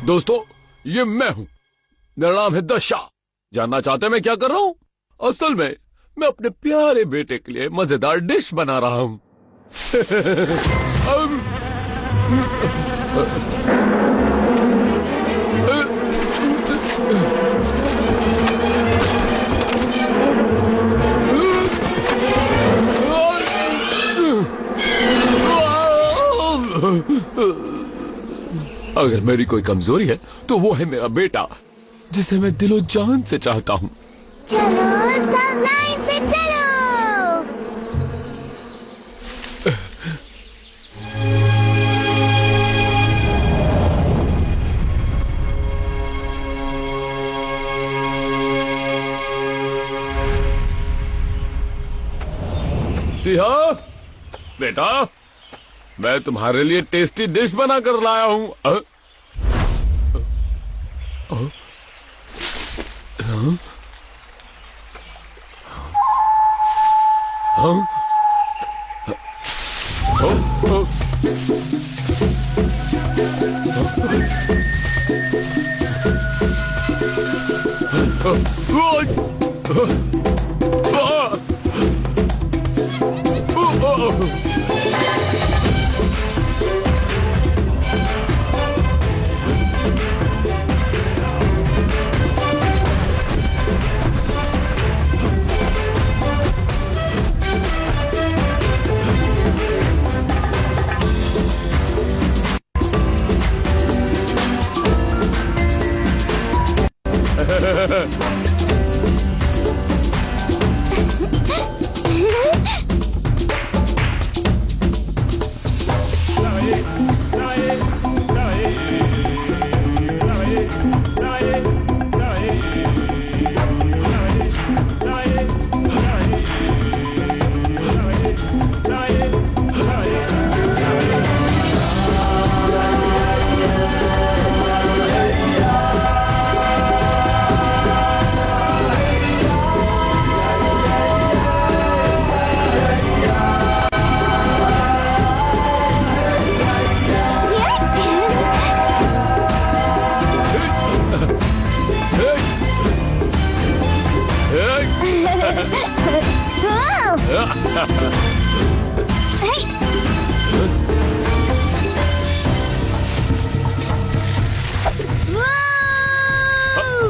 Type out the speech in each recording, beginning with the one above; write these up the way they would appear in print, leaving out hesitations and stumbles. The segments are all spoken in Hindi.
दोस्तों, ये मैं हूं। मेरा नाम है दशा। जानना चाहते हैं मैं क्या कर रहा हूं? असल में मैं अपने प्यारे बेटे के लिए मजेदार डिश बना रहा हूं। अगर मेरी कोई कमजोरी है तो वो है मेरा बेटा, जिसे मैं दिलो जान से चाहता हूँ। चलो सब लाइन से चलो। सिहा, बेटा, मैं तुम्हारे लिए टेस्टी डिश बना कर लाया हूँ।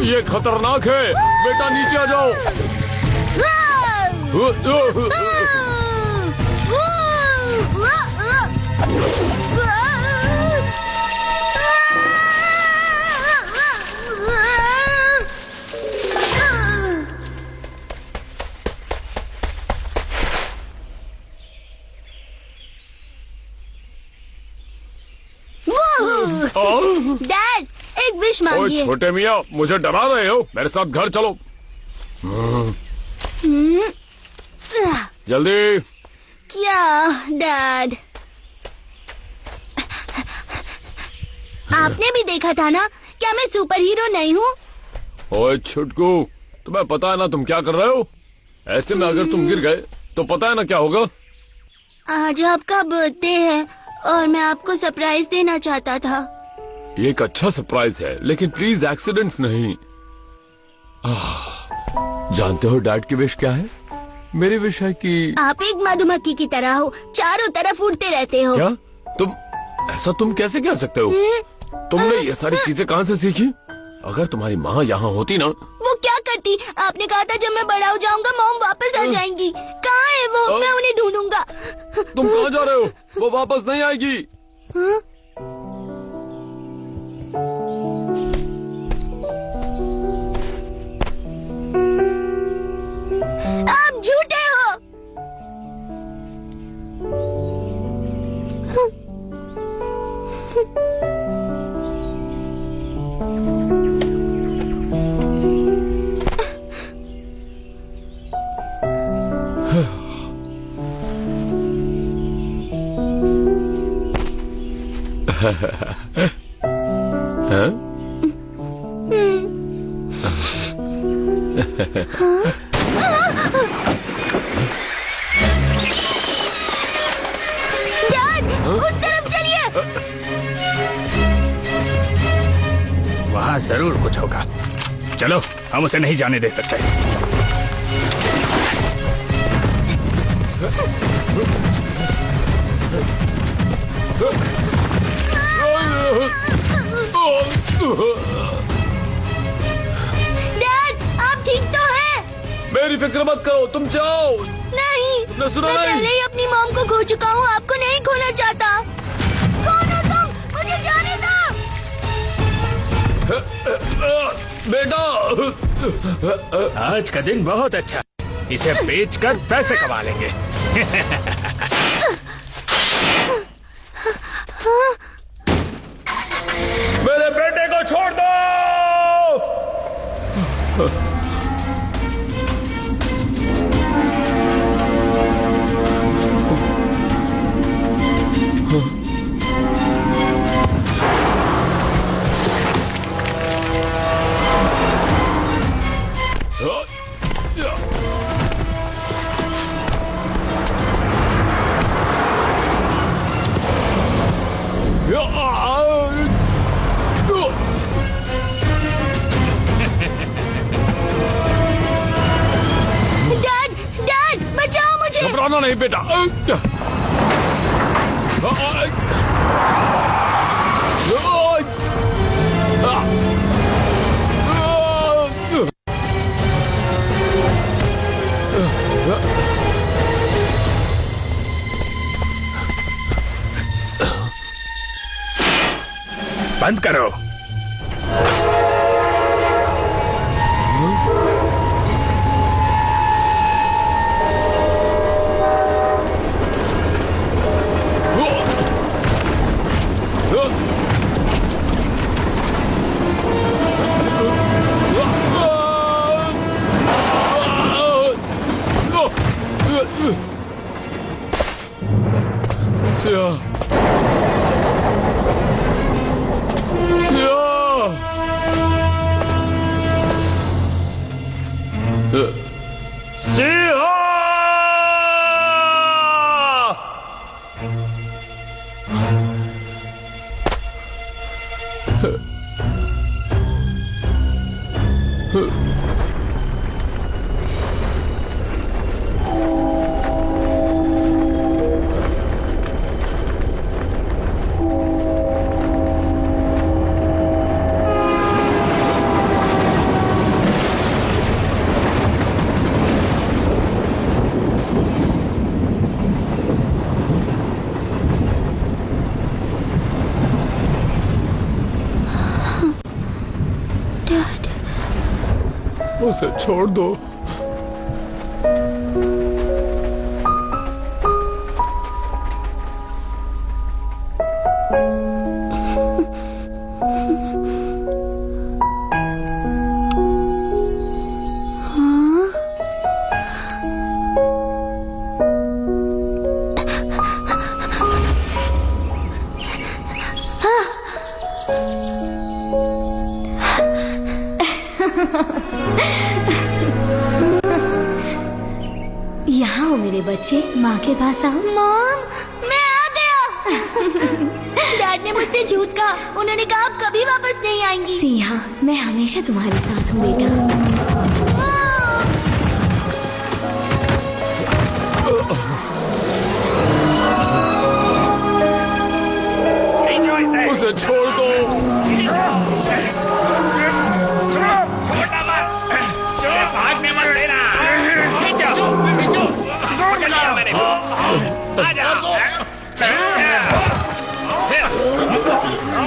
ये खतरनाक है, बेटा नीचे आ जाओ। डैड, एक विश मांगिए। छोटे मियाँ, मुझे डरा रहे हो? मेरे साथ घर चलो। जल्दी। क्या डैड? आपने भी देखा था ना, क्या मैं सुपर हीरो नहीं हूँ? ओए छुटकू, तुम्हें पता है ना तुम क्या कर रहे हो? ऐसे में अगर तुम गिर गए तो पता है ना क्या होगा? आज आपका बर्थडे है और मैं आपको सरप्राइज देना चाहता था। ये एक अच्छा सरप्राइज है, लेकिन प्लीज एक्सीडेंट्स नहीं। जानते हो डैड की विश क्या है? मेरी विश है कि आप एक मधुमक्खी की तरह हो, चारों तरफ उड़ते रहते हो। क्या? तुम कैसे कह सकते हो? तुमने ये सारी चीजें कहाँ से सीखी? अगर तुम्हारी माँ यहाँ होती ना। वो क्या करती? आपने कहा था जब मैं बड़ा हो जाऊंगा मॉम वापस आ जाएंगी। कहाँ है वो? मैं उन्हें ढूंढूंगा। तुम कहाँ जा रहे हो? वो वापस नहीं आएगी। आप झूठे हो। हाँ? डैड, उस तरफ चलिए। वहां जरूर कुछ होगा। चलो, हम उसे नहीं जाने दे सकते। डैड, आप ठीक तो हैं? मेरी फिक्र मत करो, तुम जाओ। नहीं, तुमने सुना मैं नहीं? पहले ही अपनी मॉम को खो चुका हूँ, आपको नहीं खोना चाहता। कौन हो तुम? मुझे जाने दो। बेटा, आज का दिन बहुत अच्छा है। इसे बेचकर पैसे कमा लेंगे। मेरे बेटे को छोड़ दो। डैड, डैड, बचाओ मुझे। घबराना नहीं बेटा। बंद करो। उसे छोड़ दो। यहाँ हो मेरे बच्चे, माँ के पास आओ। मॉम, मैं आ गया। डैड ने मुझसे झूठ कहा, उन्होंने कहा आप कभी वापस नहीं आएंगी। सिया, मैं हमेशा तुम्हारे साथ हूँ बेटा। उसे छोड़ दो। छोड़ना मत। उसे भागने मत देना। पकड़ लिया मैंने। आ जा।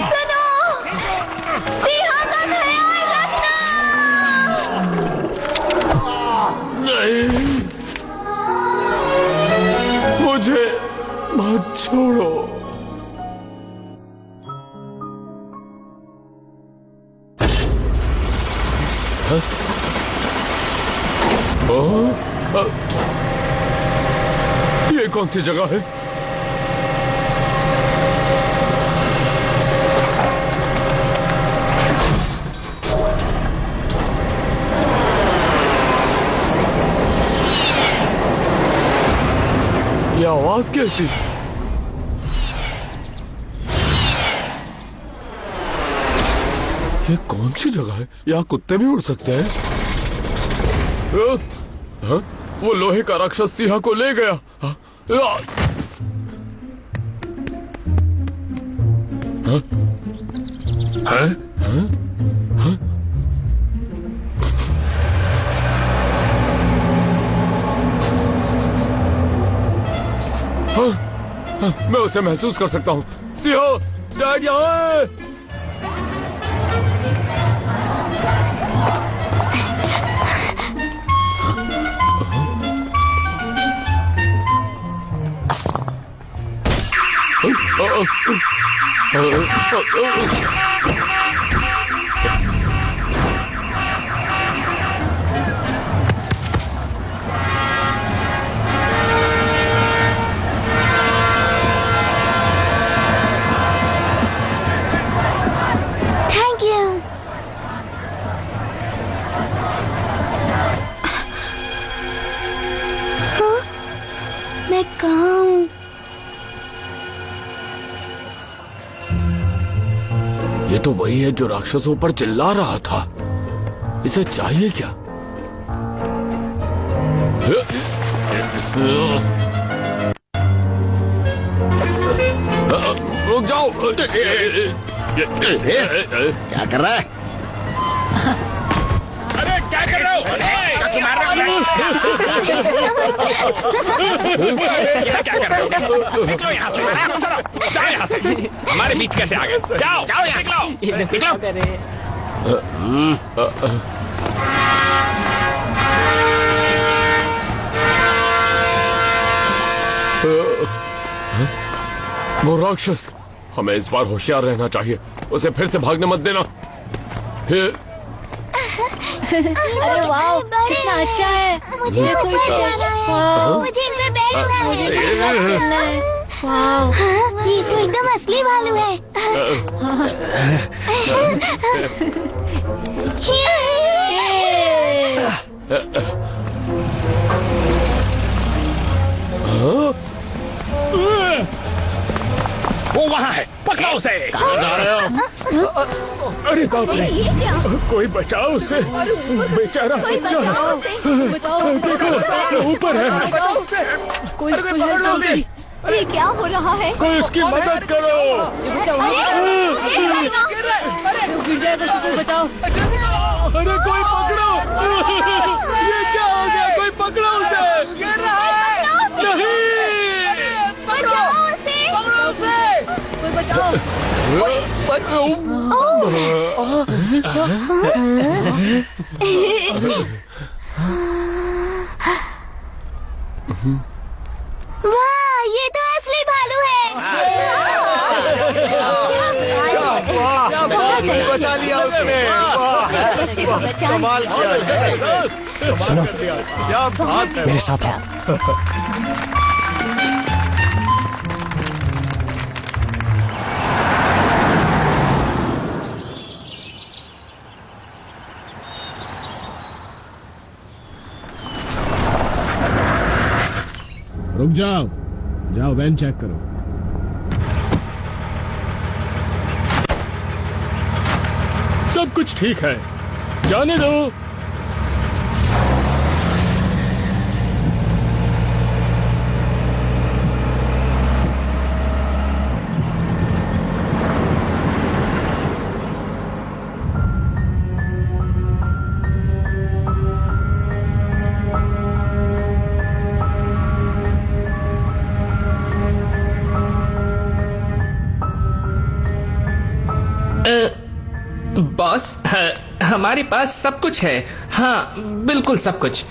सुनो, सिया का ख्याल रखना। नहीं, मुझे मत छोड़ो। ये कौन सी जगह है? आवाज कैसी? ये कौन सी जगह है? यहाँ कुत्ते भी उड़ सकते हैं? हाँ? वो लोहे का राक्षस सिंह को ले गया। हाँ? हाँ? हाँ? हाँ? हाँ? हाँ? हाँ? मैं उसे महसूस कर सकता हूँ। सिंह, डैड यहाँ है। Thank you. हाँ? मैं कहाँ हूँ? ये तो वही है जो राक्षसों पर चिल्ला रहा था। इसे चाहिए क्या? रुक जाओ। क्या कर रहा है? अरे क्या कर रहे हो? क्या मार रहे हो? ये क्या कर रहे हो? निकलो यहाँ से। चलो, जाओ यहाँ से। हमारे बीच कैसे आ गए? जाओ जाओ यहाँ से। निकलो निकलो। वो राक्षस, हमें इस बार होशियार रहना चाहिए। उसे फिर से भागने मत देना। अरे वाह, कितना अच्छा है। मुझे देखो अच्छा इसे। लग रहा है। वाह, मुझे इनमें बैठना है। मुझे भी साथ खेलना है। वाह, हाँ, ये तो एकदम असली भालू है। वो वहाँ है, पकड़ो उसे। कहाँ जा रहे हो? अरे बाप रे, ये क्या? कोई बचाओ उसे, बेचारा बच्चा। बचाओ उसे। बचाओ, देखो ऊपर है। कोई है जल्दी। ये क्या हो रहा है? कोई उसकी मदद करो। ये बचाओ, गिर जाएगा, कोई बचाओ। अरे कोई पकड़ो। ये क्या हो गया? कोई पकड़ो उसे। नहीं, बचाओ उसे। कोई बचाओ। वाह, ये तो असली भालू है। बचा लिया उसने। बच्चे को बचा लिया। कमाल किया। सुनो, क्या बात है। मेरे साथ आओ। रुक जाओ, जाओ वैन चेक करो। सब कुछ ठीक है, जाने दो। बॉस, हमारे पास सब कुछ है। हाँ, बिल्कुल सब कुछ।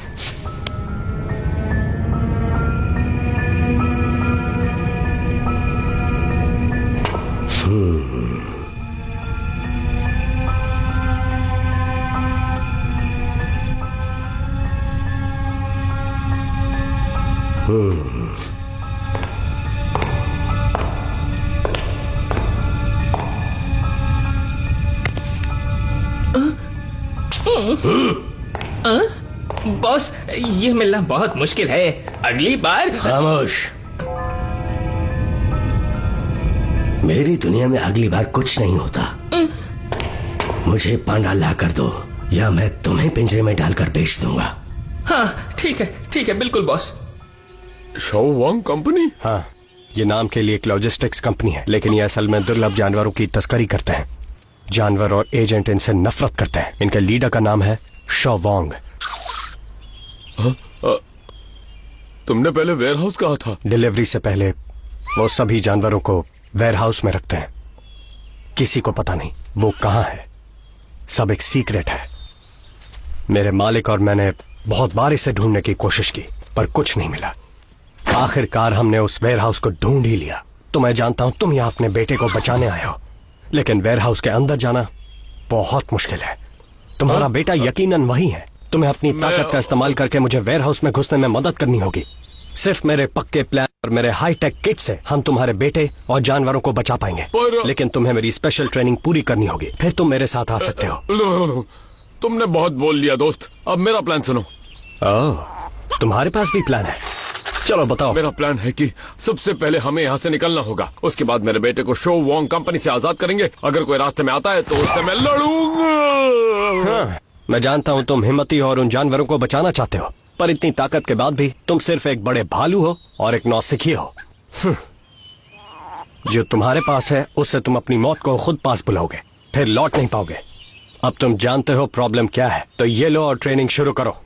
बॉस, ये मिलना बहुत मुश्किल है। अगली बार। खामोश, मेरी दुनिया में अगली बार कुछ नहीं होता। मुझे पांडा ला कर दो या मैं तुम्हें पिंजरे में डालकर बेच दूंगा। हाँ ठीक है बिल्कुल बॉस। शाओ वांग कंपनी? हाँ, ये नाम के लिए एक लॉजिस्टिक्स कंपनी है, लेकिन ये असल में दुर्लभ जानवरों की तस्करी करते हैं। जानवर और एजेंट इनसे नफरत करते हैं। इनके लीडर का नाम है शाओ वांग। तुमने पहले वेयरहाउस कहा था। डिलीवरी से पहले वो सभी जानवरों को वेयरहाउस में रखते हैं। किसी को पता नहीं वो कहां है। सब एक सीक्रेट है। मेरे मालिक और मैंने बहुत बार इसे ढूंढने की कोशिश की, पर कुछ नहीं मिला। आखिरकार हमने उस वेयरहाउस को ढूंढ ही लिया। तो मैं जानता हूं तुम यहां अपने बेटे को बचाने आए हो, लेकिन वेयरहाउस के अंदर जाना बहुत मुश्किल है। तुम्हारा बेटा यकीनन वही है। तुम्हें अपनी ताकत का इस्तेमाल करके मुझे वेयरहाउस में घुसने में मदद करनी होगी। सिर्फ मेरे पक्के प्लान और मेरे हाईटेक किट से हम तुम्हारे बेटे और जानवरों को बचा पाएंगे, लेकिन तुम्हें मेरी स्पेशल ट्रेनिंग पूरी करनी होगी, फिर तुम मेरे साथ आ सकते हो। तुमने बहुत बोल लिया दोस्त, अब मेरा प्लान सुनो। तुम्हारे पास भी प्लान है? चलो बताओ। मेरा प्लान है कि सबसे पहले हमें यहाँ से निकलना होगा। उसके बाद मेरे बेटे को शाओ वांग कंपनी से आजाद करेंगे। अगर कोई रास्ते में आता है तो उससे मैं लड़ूंगा। हाँ, मैं जानता हूँ तुम हिम्मती हो और उन जानवरों को बचाना चाहते हो, पर इतनी ताकत के बाद भी तुम सिर्फ एक बड़े भालू हो और एक नौसिखी हो। जो तुम्हारे पास है उससे तुम अपनी मौत को खुद पास बुलाओगे, फिर लौट नहीं पाओगे। अब तुम जानते हो प्रॉब्लम क्या है, तो ये लो और ट्रेनिंग शुरू करो।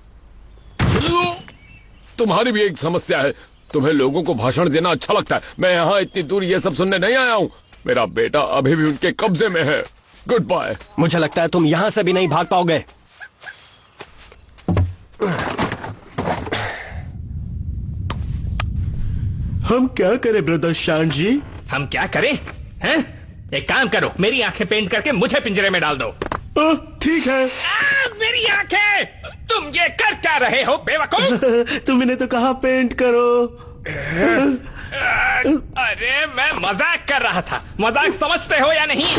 तुम्हारी भी एक समस्या है, तुम्हें लोगों को भाषण देना अच्छा लगता है। मैं यहाँ इतनी दूर ये सब सुनने नहीं आया हूँ। मेरा बेटा अभी भी उनके कब्जे में है। Good bye. मुझे लगता है तुम यहाँ से भी नहीं भाग पाओगे। हम क्या करें ब्रदर शान जी? हम क्या करें हैं? एक काम करो, मेरी आंखें पेंट करके मुझे पिंजरे में डाल दो। ठीक है। मेरी आंखें! तुम ये कर क्या रहे हो बेवकूफ? तुमने तो कहा पेंट करो। अरे मैं मजाक कर रहा था। मजाक समझते हो या नहीं?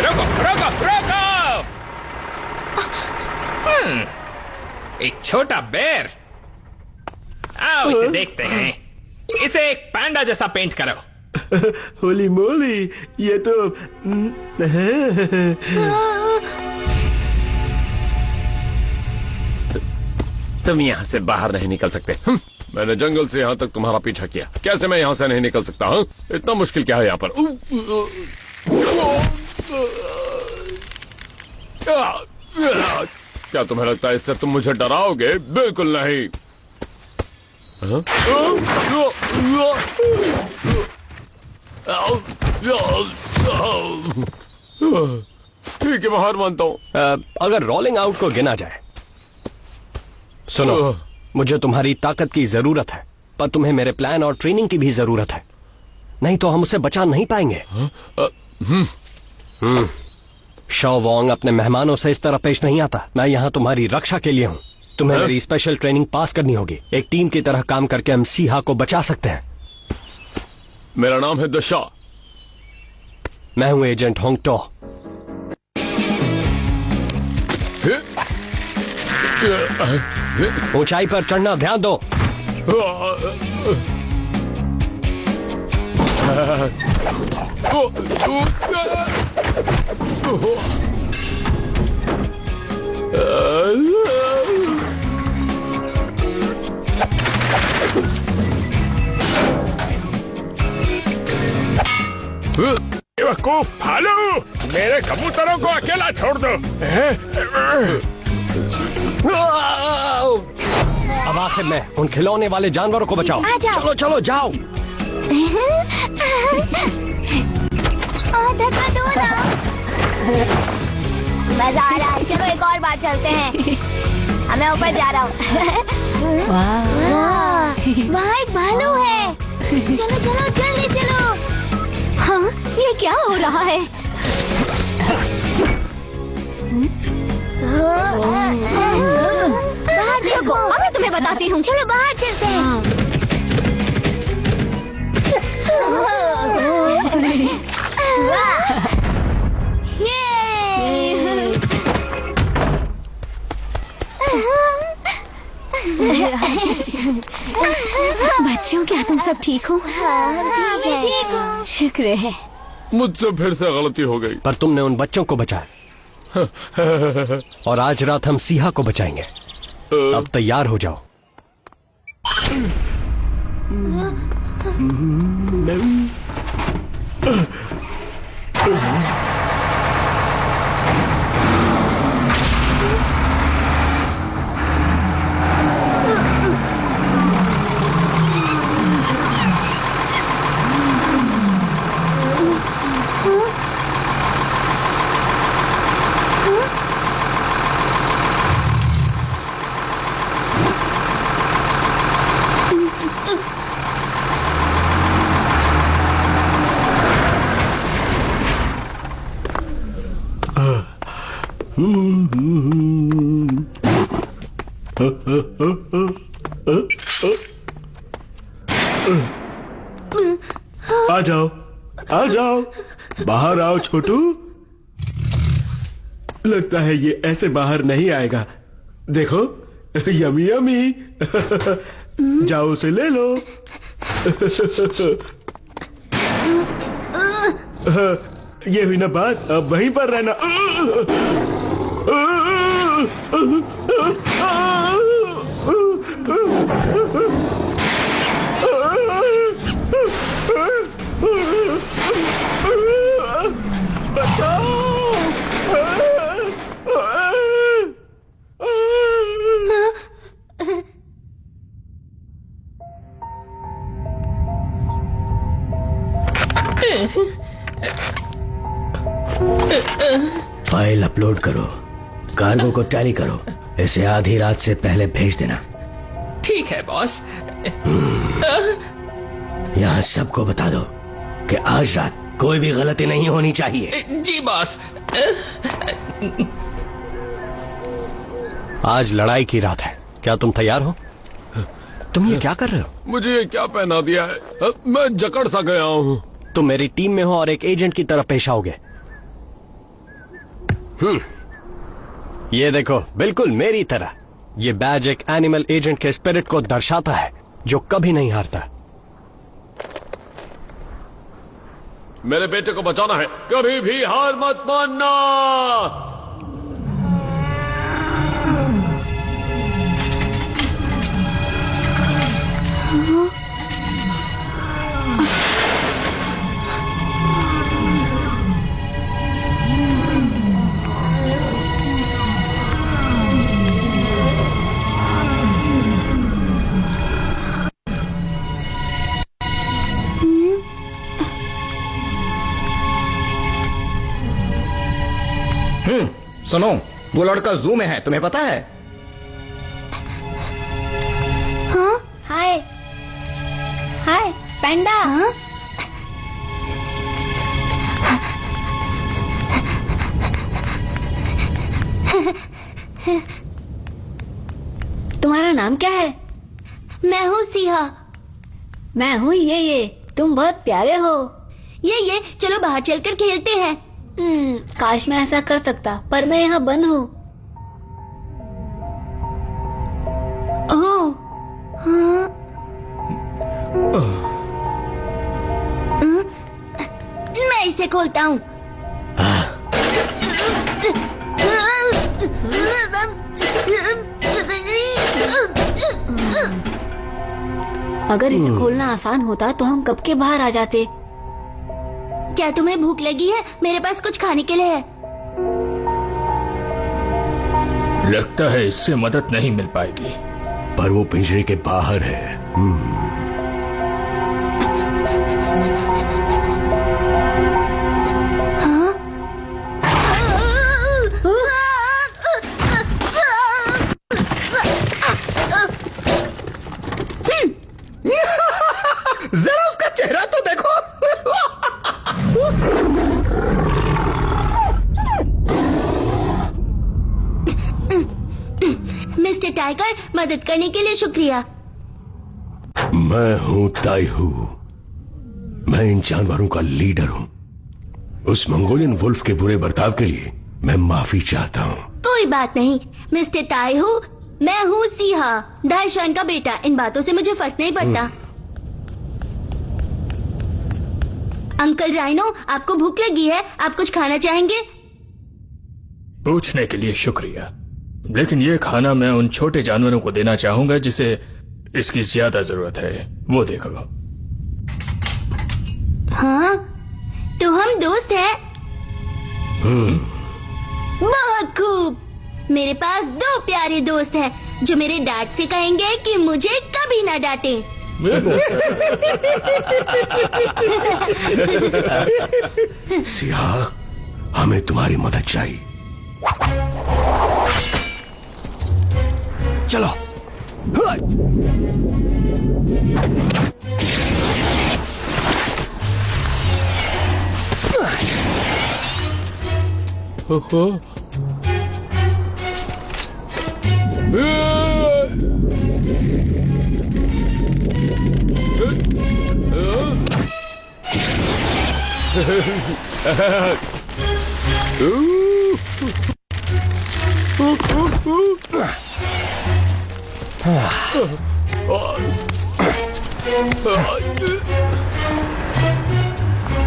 रोको रोको रोको! एक छोटा बेर। आओ इसे देखते हैं। इसे एक पैंडा जैसा पेंट करो। होली मोली, ये तो तुम यहाँ से बाहर नहीं निकल सकते। मैंने जंगल से यहाँ तक तुम्हारा पीछा किया, कैसे मैं यहाँ से नहीं निकल सकता? हाँ, इतना मुश्किल क्या है यहाँ पर? क्या तुम्हें लगता है इससे तुम मुझे डराओगे? बिल्कुल नहीं। ठीक है, मैं हार मानता हूँ। अगर रोलिंग आउट को गिना जाए। सुनो, मुझे तुम्हारी ताकत की जरूरत है, पर तुम्हें मेरे प्लान और ट्रेनिंग की भी जरूरत है, नहीं तो हम उसे बचा नहीं पाएंगे। शाओ वांग अपने मेहमानों से इस तरह पेश नहीं आता। मैं यहाँ तुम्हारी रक्षा के लिए हूँ। तुम्हें मेरी स्पेशल ट्रेनिंग पास करनी होगी। एक टीम की तरह काम करके हम सीहा को बचा सकते हैं। मेरा नाम है दशा। मैं हूँ एजेंट होंग टो। ऊंचाई पर चढ़ना ध्यान दो। बेवकूफ भालू, मेरे कबूतरों को अकेला छोड़ दो। अब आखिर में उन खिलौने वाले जानवरों को बचाओ। चलो चलो जाओ। धक्का दो ना। मजा आ रहा है, चलो एक और बार चलते हैं। मैं ऊपर जा रहा हूँ। वहाँ एक भालू है। चलो चलो जल्दी चलो। हाँ, ये क्या हो रहा है? बाहर देखो, अभी तुम्हें बताती हूँ। चलो बाहर चलते हैं। बच्चों, क्या तुम सब ठीक हो? हाँ, ठीक है। शुक्र है। मुझसे फिर से गलती हो गई। पर तुमने उन बच्चों को बचाया और आज रात हम सिंहा को बचाएंगे। अब तैयार हो जाओ। आ जाओ, आ जाओ, बाहर आओ छोटू। लगता है ये ऐसे बाहर नहीं आएगा। देखो, यमी यमी। जाओ उसे ले लो। ये हुई ना बात, अब वहीं पर रहना। फाइल अपलोड करो, कार्गो को टैली करो, इसे आधी रात से पहले भेज देना। ठीक है बॉस। यहाँ सबको बता दो कि आज रात कोई भी गलती नहीं होनी चाहिए। जी बॉस। आज लड़ाई की रात है, क्या तुम तैयार हो? तुम ये क्या कर रहे हो? मुझे ये क्या पहना दिया है? मैं जकड़ सा गया हूँ। तुम मेरी टीम में हो और एक एजेंट की तरह पेश आओगे। ये देखो, बिल्कुल मेरी तरह। ये बैज एक एनिमल एजेंट के स्पिरिट को दर्शाता है जो कभी नहीं हारता। मेरे बेटे को बचाना है, कभी भी हार मत मानना। सुनो, वो लड़का जू में है, तुम्हें पता है? हाय हाय पैंडा। तुम्हारा नाम क्या है? मैं हूँ सिंहा। मैं हूँ ये। तुम बहुत प्यारे हो। ये चलो बाहर चलकर खेलते हैं। काश मैं ऐसा कर सकता, पर मैं यहाँ बंद हूँ। ओह, हाँ। मैं इसे खोलता हूँ। अगर इसे खोलना आसान होता तो हम कब के बाहर आ जाते। क्या तुम्हें भूख लगी है? मेरे पास कुछ खाने के लिए है। लगता है इससे मदद नहीं मिल पाएगी। पर वो पिंजरे के बाहर है। जरा उसका चेहरा तो देखो। मिस्टर टाइगर, मदद करने के लिए शुक्रिया। मैं हूँ ताइहू। मैं इन जानवरों का लीडर हूँ। उस मंगोलियन वुल्फ के बुरे बर्ताव के लिए मैं माफी चाहता हूँ। कोई बात नहीं मिस्टर ताइहू, मैं हूँ सिहा, दाइशान का बेटा। इन बातों से मुझे फर्क नहीं पड़ता। अंकल राइनो, आपको भूख लगी है? आप कुछ खाना चाहेंगे? पूछने के लिए शुक्रिया, लेकिन ये खाना मैं उन छोटे जानवरों को देना चाहूंगा जिसे इसकी ज्यादा जरूरत है। वो देखो। हाँ, तो हम दोस्त हैं। बहुत खूब। मेरे पास 2 प्यारे दोस्त हैं जो मेरे डैड से कहेंगे कि मुझे कभी ना डांटे। सिया, हमें तुम्हारी मदद चाहिए। चलो।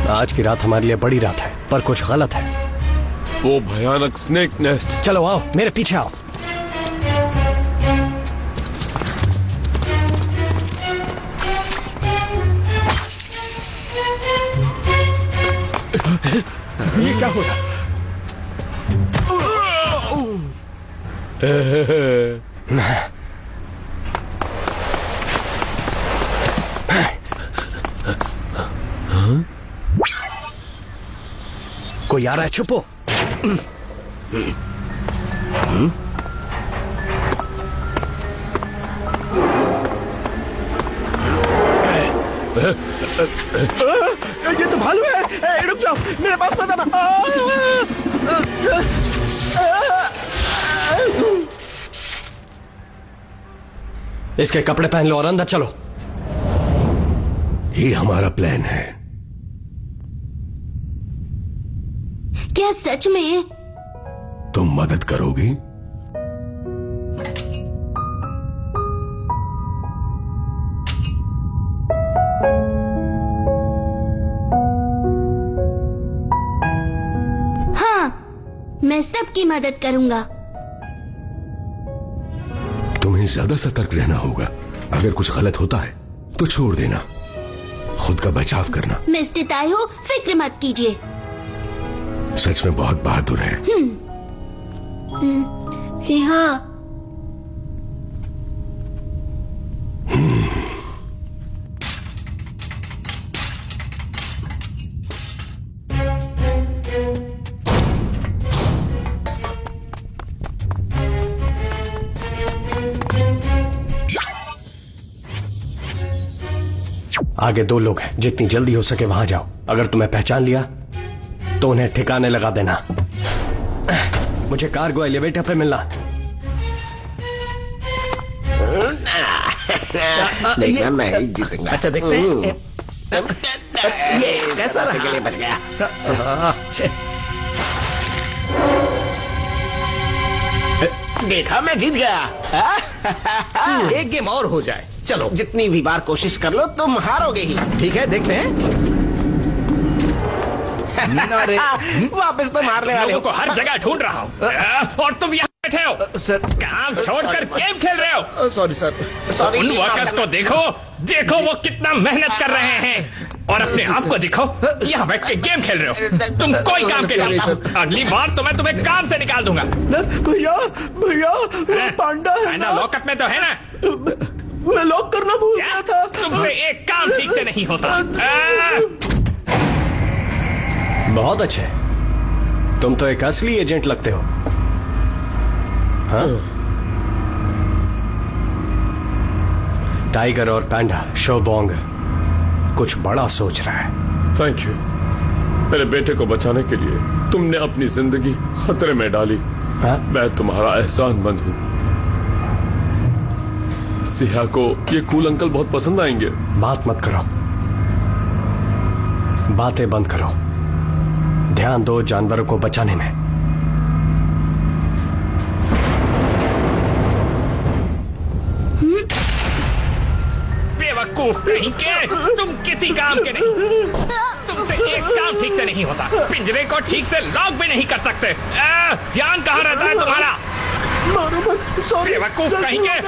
आज की रात हमारे लिए बड़ी रात है, पर कुछ गलत है। वो भयानक स्नेक नेस्ट। चलो आओ, मेरे पीछे आओ। ये क्या हो रहा? कोई आ रहा है, छुपो। ये तो भालू है। रुक जाओ, मेरे पास मत आना। इसके कपड़े पहन लो और अंदर चलो। ये हमारा प्लान है। क्या सच में? तुम मदद करोगी? मैं सबकी मदद करूंगा। तुम्हें ज्यादा सतर्क रहना होगा। अगर कुछ गलत होता है तो छोड़ देना, खुद का बचाव करना। मिस्टर ताइहो, फिक्र मत कीजिए। सच में बहुत बहादुर है। सिहा, आगे 2 लोग हैं, जितनी जल्दी हो सके वहां जाओ। अगर तुम्हें पहचान लिया तो उन्हें ठिकाने लगा देना। मुझे कार्गो एलिवेटर पे मिलना। देखना मैं ही जीतूंगा। अच्छा देखते हैं। ये कैसा रहा? के लिए बच गया। देखा, मैं जीत गया। एक गेम और हो जाए। चलो, जितनी भी बार कोशिश कर लो तुम हारोगे ही। ठीक है, देखते हैं। वापस तो मारने वाले लोगों को हर जगह ढूंढ रहा हूँ और तुम यहाँ बैठे हो। सर, काम छोड़कर गेम खेल रहे हो। Sorry sir, sorry. उन वर्कर्स को देखो, देखो वो कितना मेहनत कर रहे हैं, और अपने आप को देखो, यहाँ बैठ के गेम खेल रहे हो। तुम कोई काम के नहीं। अगली बार तो मैं तुम्हें काम से निकाल दूंगा। भैया भैया, वो पांडा है ना? लॉकअप में तो है ना? मैं लॉक करना भूल गया था। तुमसे एक काम ठीक से नहीं होता। बहुत अच्छे, तुम तो एक असली एजेंट लगते हो। हाँ? टाइगर और पैंडा, शो वोंग कुछ बड़ा सोच रहा है। Thank you. मेरे बेटे को बचाने के लिए तुमने अपनी जिंदगी खतरे में डाली। हाँ? मैं तुम्हारा एहसानमंद हूँ। सिहा को ये कूल अंकल बहुत पसंद आएंगे। बात मत करो, बातें बंद करो, ध्यान दो जानवरों को बचाने में। बेवकूफ कहीं के, तुम किसी काम के नहीं। तुमसे एक काम ठीक से नहीं होता, पिंजरे को ठीक से लॉक भी नहीं कर सकते। ध्यान कहाँ रहता है तुम्हारा? बेवकूफ कहीं के,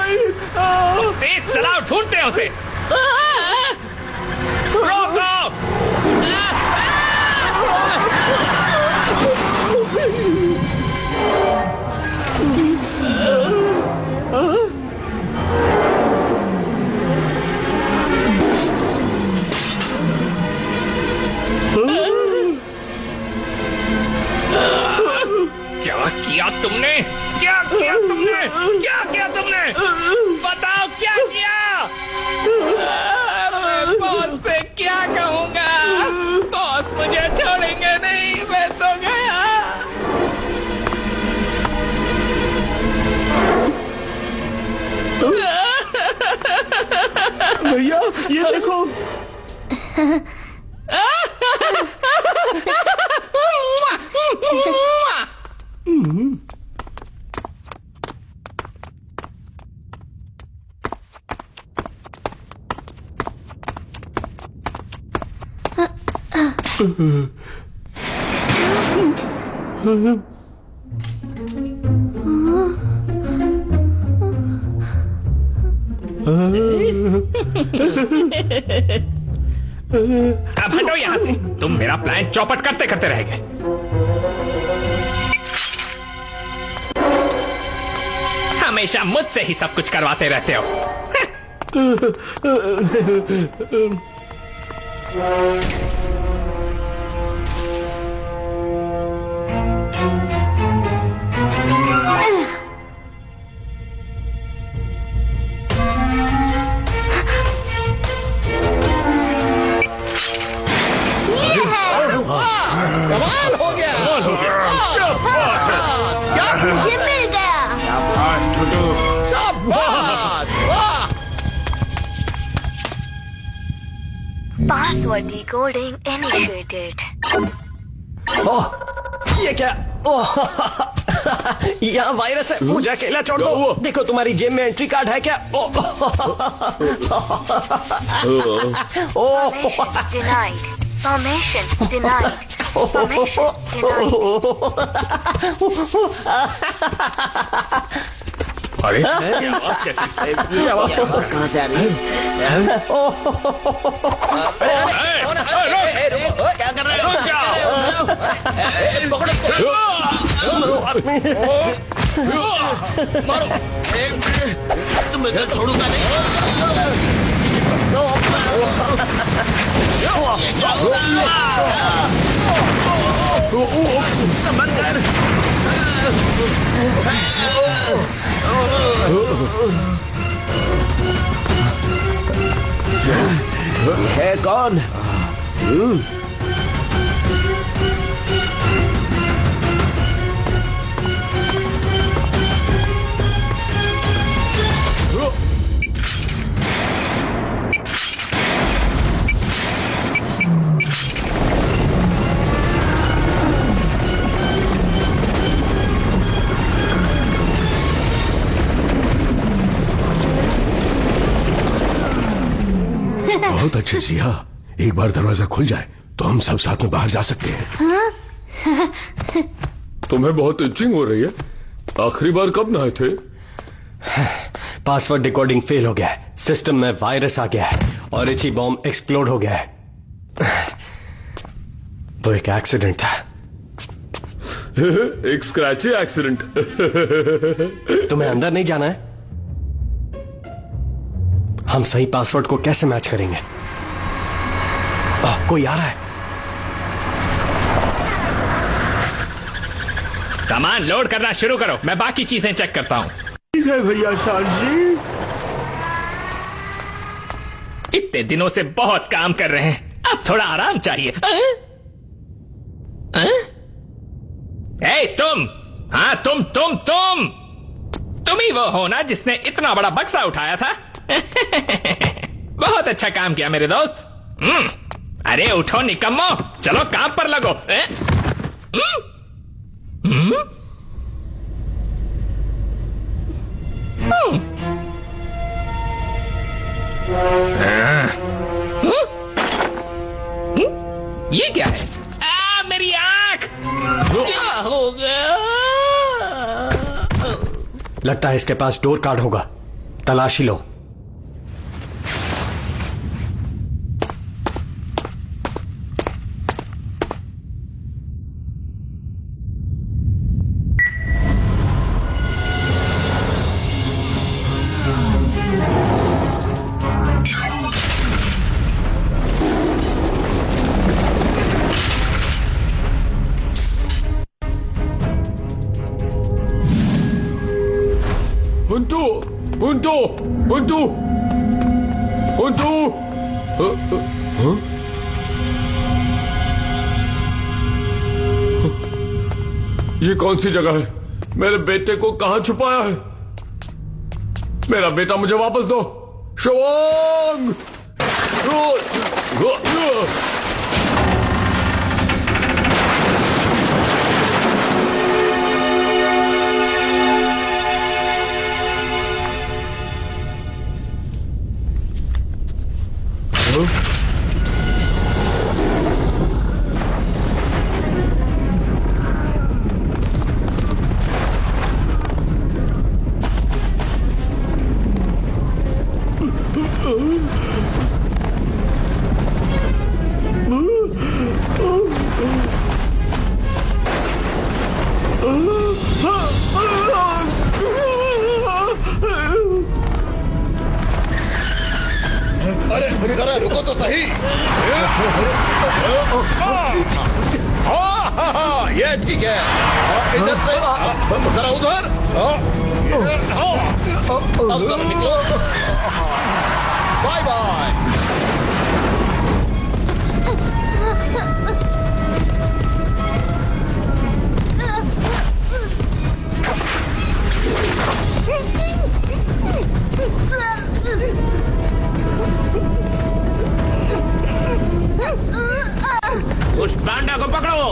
तेज चलाओ, ढूंढते हैं उसे। रोको! क्या किया तुमने? क्या किया तुमने? क्या किया तुमने? बताओ क्या किया? मैं बॉस से क्या कहूंगा? बॉस मुझे छोड़ेंगे नहीं, मैं तो गया। भैया ये देखो। अब हटो यहाँ से, तुम मेरा प्लान चौपट करते करते रह गए। हमेशा मुझसे ही सब कुछ करवाते रहते हो। कमाल हो गया। मुझे मिल गया। शाबाश, वाह। Password decoding initiated. ओह, ये क्या? ओह, यहाँ वायरस है, मुझे अकेला छोड़ दो। देखो तुम्हारी जेब में एंट्री कार्ड है क्या? Permission denied. Permission denied. अरे ये आवाज कैसी? ये आवाज कहाँ से आ रही है? क्या कर रहे हो? मारो, तुम्हें तो छोड़ूंगा नहीं। समंदर है कौन? बहुत अच्छे सिया, एक बार दरवाजा खुल जाए तो हम सब साथ में बाहर जा सकते हैं। तुम्हें बहुत इचिंग हो रही है। आखिरी बार कब नहाए थे? पासवर्ड डिकोडिंग फेल हो गया है, सिस्टम में वायरस आ गया है और इची बॉम्ब एक्सप्लोड हो गया है। वो एक एक्सीडेंट था। एक स्क्रैची एक्सीडेंट। तुम्हें अंदर नहीं जाना है? हम सही पासवर्ड को कैसे मैच करेंगे? कोई आ रहा है। सामान लोड करना शुरू करो, मैं बाकी चीजें चेक करता हूं। ठीक है भैया शान जी। इतने दिनों से बहुत काम कर रहे हैं, अब थोड़ा आराम चाहिए। ए तुम, हाँ तुम ही वो हो ना जिसने इतना बड़ा बक्सा उठाया था? बहुत अच्छा काम किया मेरे दोस्त। अरे उठो निकम्मो, चलो काम पर लगो। लगता है इसके पास डोर कार्ड होगा, तलाशी लो। हुंटू! हाँ? ये कौन सी जगह है? मेरे बेटे को कहां छुपाया है? मेरा बेटा मुझे वापस दो। शवांग! अरे रुको तो सही। ये ठीक है। इधर से जरा उधर। अब जरा निकलो। Bye bye. उस पांडा को पकड़ो।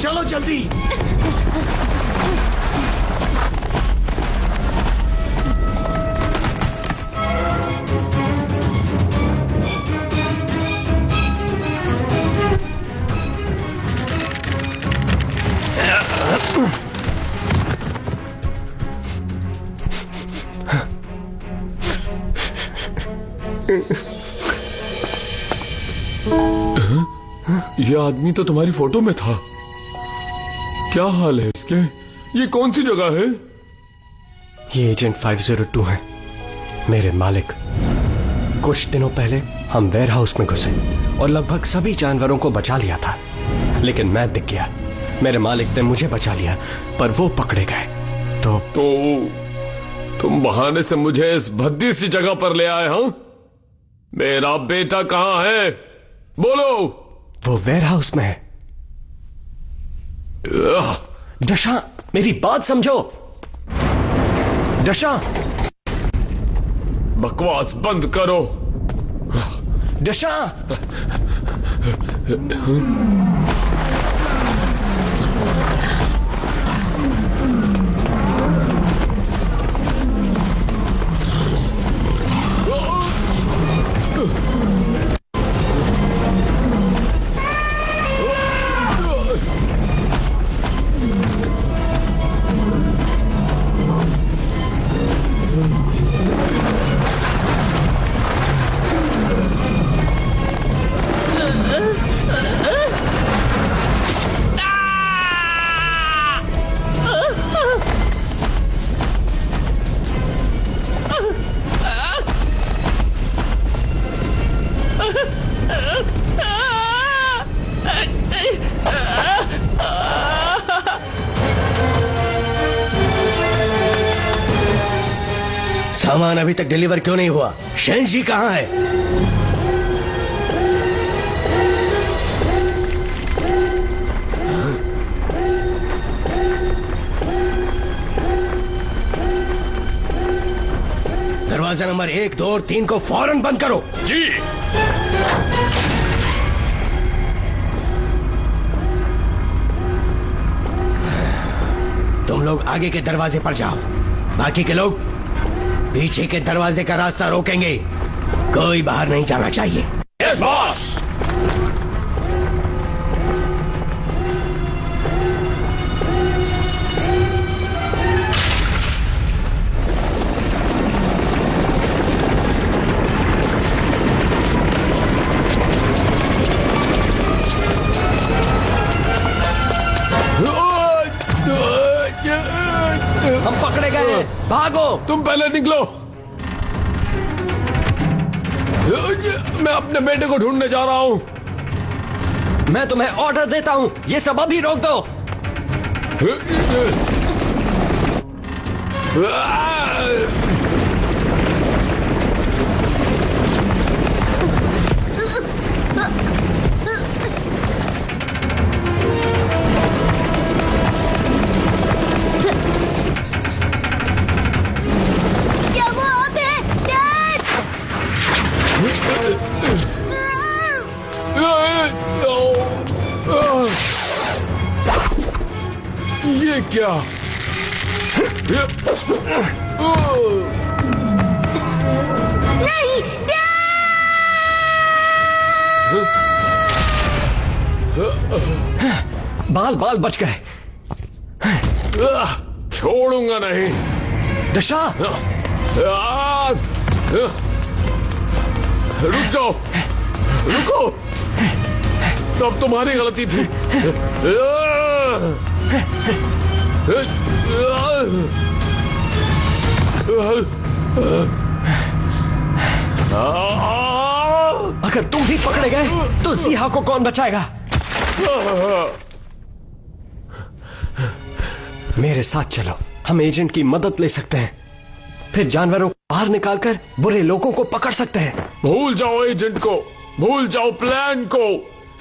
चलो जल्दी। ये आदमी तो तुम्हारी फोटो में था। क्या हाल है इसके? ये कौन सी जगह है? ये एजेंट 502 है, मेरे मालिक। कुछ दिनों पहले हम वेयर हाउस में घुसे और लगभग सभी जानवरों को बचा लिया था, लेकिन मैं दिख गया। मेरे मालिक ने मुझे बचा लिया, पर वो पकड़े गए। तो तुम बहाने से मुझे इस भद्दी सी जगह पर ले आए? हाँ, मेरा बेटा कहाँ है? बोलो। वो वेयर हाउस में है। दशा, मेरी बात समझो। दशा, बकवास बंद करो। दशा, सामान अभी तक डिलीवर क्यों नहीं हुआ? शेनजी कहाँ है? दरवाजा नंबर 1, 2 और 3 को फौरन बंद करो। जी। तुम लोग आगे के दरवाजे पर जाओ, बाकी के लोग पीछे के दरवाजे का रास्ता रोकेंगे। कोई बाहर नहीं जाना चाहिए। Yes yes boss. हम पकड़े गए हैं, भागो। तुम पहले निकलो। मैं अपने बेटे को ढूंढने जा रहा हूं। मैं तुम्हें ऑर्डर देता हूं, ये सब अभी रोक दो। क्या वो आप हैं? डैड! ये क्या? नहीं, बाल बाल बच गए। छोड़ूंगा नहीं। दशा, रुक जाओ, रुको। सब तुम्हारी गलती थी। अगर तुम भी पकड़े गए तो सिहा को कौन बचाएगा? मेरे साथ चलो, हम एजेंट की मदद ले सकते हैं, फिर जानवरों को बाहर निकालकर बुरे लोगों को पकड़ सकते हैं। भूल जाओ एजेंट को, भूल जाओ प्लान को।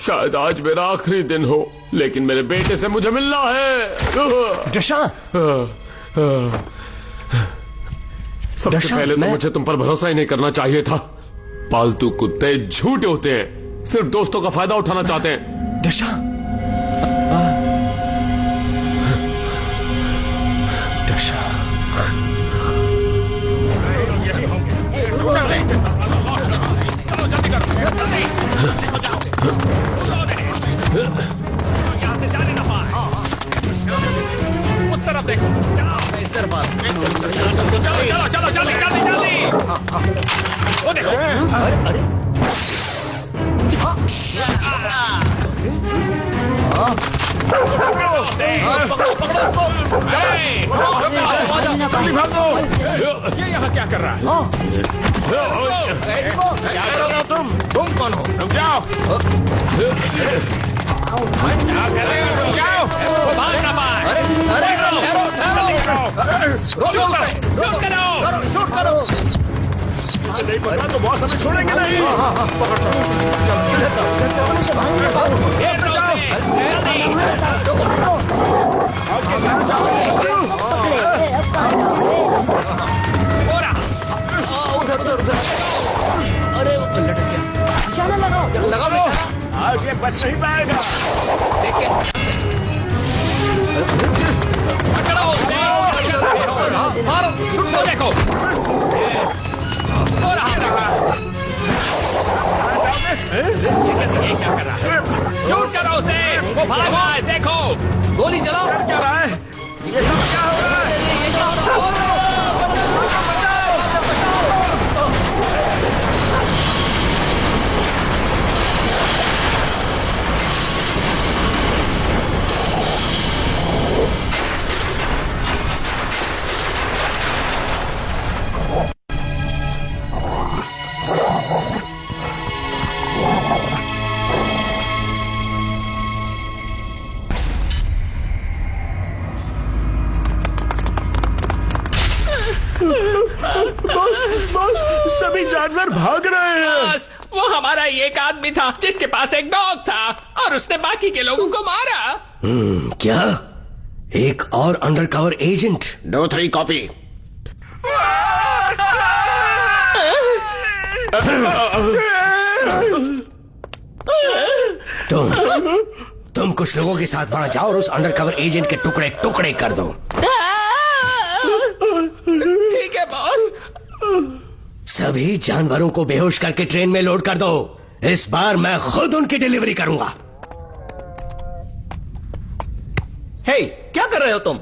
शायद आज मेरा आखिरी दिन हो, लेकिन मेरे बेटे से मुझे मिलना है। दशा, सबसे पहले तो मुझे तुम पर भरोसा ही नहीं करना चाहिए था। पालतू कुत्ते झूठे होते हैं, सिर्फ दोस्तों का फायदा उठाना चाहते हैं। दशा, दशा, यहाँ से जाने ना पाए। उस तरफ देखो। चलो चलो जल्दी जल्दी जल्दी। वो देखो। ये यहाँ क्या कर रहा है? क्या करोगे तुम कौन हो? रुक जाओ। क्या कर रहे हो? रुक जाओ। भाग ना पाए। शूट करो। शूट करो। नहीं पता तो बॉस हमें छोड़ेंगे नहीं। अरे लटक गया। निशाना लगाओ। लगाओ। आज ये बच नहीं पाएगा। पकड़ो उसे। मारो। शूट वो देखो। हो रहा। ये क्या कर रहा है? शूट करो उसे। वो भाग रहा है, देखो। गोली चलाओ। क्या रहा है? ये सब क्या हो रहा है? बॉस, सभी जानवर भाग रहे हैं। बस वो हमारा एक आदमी था जिसके पास एक डॉग था और उसने बाकी के लोगों को मारा। क्या? एक और अंडरकवर एजेंट? 2-3 कॉपी। तुम कुछ लोगों के साथ वहां जाओ और उस अंडरकवर एजेंट के टुकड़े टुकड़े कर दो। ठीक है बॉस। सभी जानवरों को बेहोश करके ट्रेन में लोड कर दो। इस बार मैं खुद उनकी डिलीवरी करूंगा। हे, क्या कर रहे हो तुम?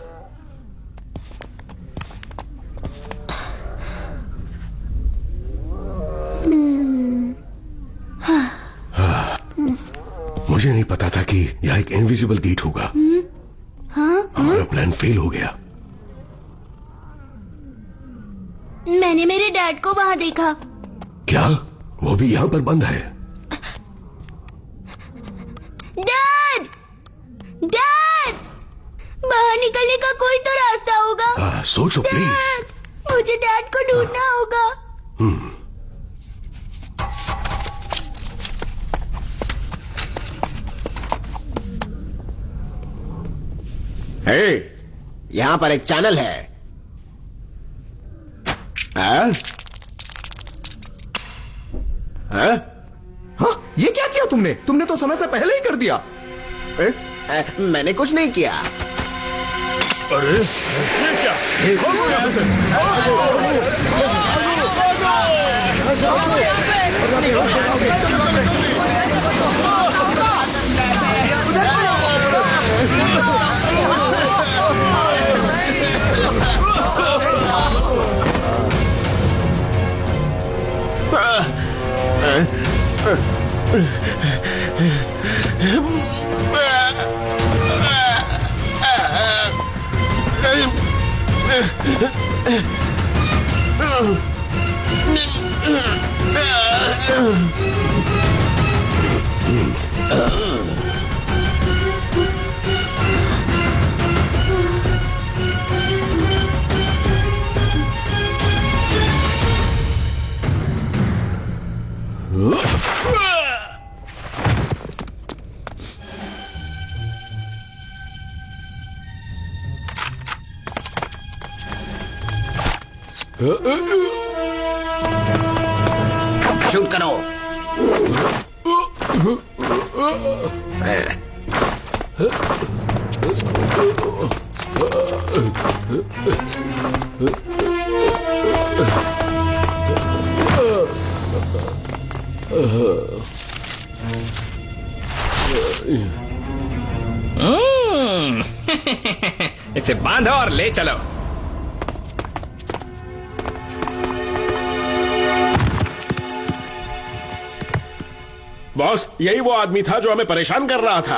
मुझे नहीं पता था कि यह एक इनविजिबल गेट होगा। हमारा प्लान फेल हो गया। मैंने मेरे डैड को वहां देखा। क्या? वो भी यहाँ पर बंद है? डैड! डैड! बाहर निकलने का कोई तो रास्ता होगा। सोचो प्लीज। डैड! मुझे डैड को ढूंढना होगा। हे, यहाँ पर एक चैनल है। हाँ? हाँ? ये क्या किया तुमने? तुमने तो समय से पहले ही कर दिया। मैंने कुछ नहीं किया। अरे ये क्या? शूट करो। इसे बांधो और ले चलो। बॉस, यही वो आदमी था जो हमें परेशान कर रहा था।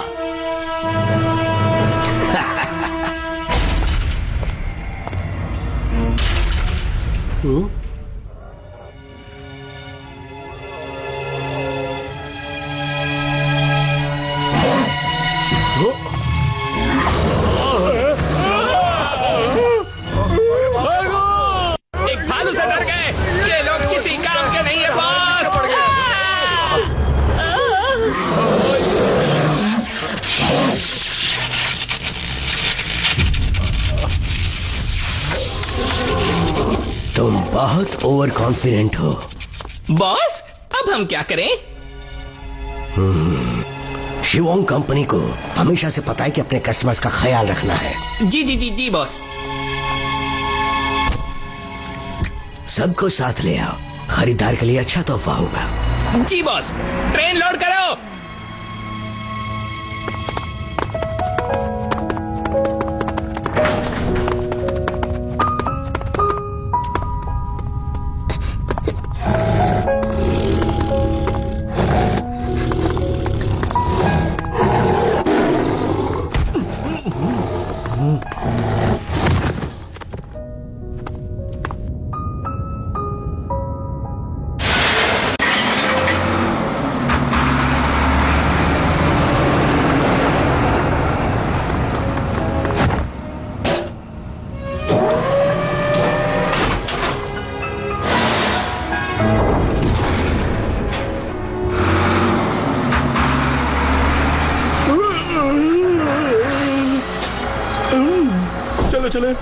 एक भालू से डर गए। ये लोग किसी काम के नहीं है बॉस। तुम बहुत ओवर कॉन्फिडेंट हो। बॉस, अब हम क्या करें? शिवोंग कंपनी को हमेशा से पता है कि अपने कस्टमर्स का ख्याल रखना है। जी जी जी जी बॉस। सबको साथ ले आओ, खरीदार के लिए अच्छा तोहफा होगा। जी बॉस। ट्रेन लोड करो। चलो चले।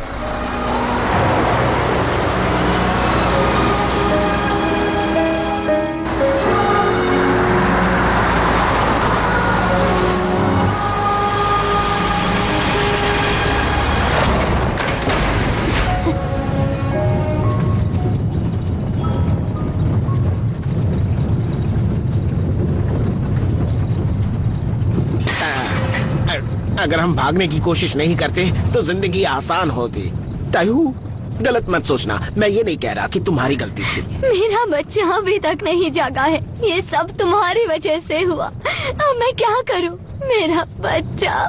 अगर हम भागने की कोशिश नहीं करते तो जिंदगी आसान होती। तायू, गलत मत सोचना, मैं ये नहीं कह रहा कि तुम्हारी गलती थी। मेरा बच्चा अभी तक नहीं जागा है, ये सब तुम्हारी वजह से हुआ। अब मैं क्या करूं? मेरा बच्चा,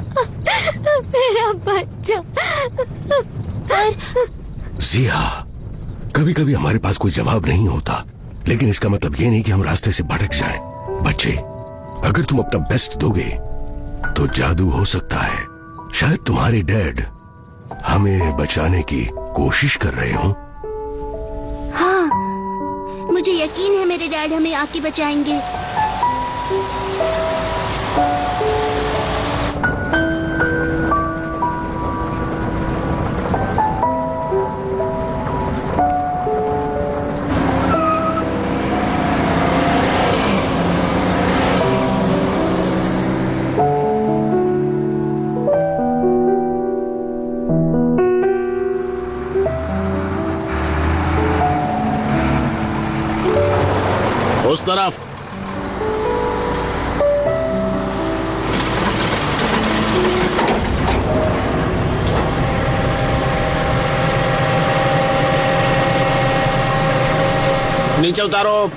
मेरा बच्चा। जिया, कभी कभी हमारे पास कोई जवाब नहीं होता, लेकिन इसका मतलब ये नहीं कि हम रास्ते से भटक जाएं। बच्चे, अगर तुम अपना बेस्ट दोगे तो जादू हो सकता है। शायद तुम्हारे डैड हमें बचाने की कोशिश कर रहे हो। हाँ, मुझे यकीन है मेरे डैड हमें आके बचाएंगे। उस तरफ। नीचे उतारो।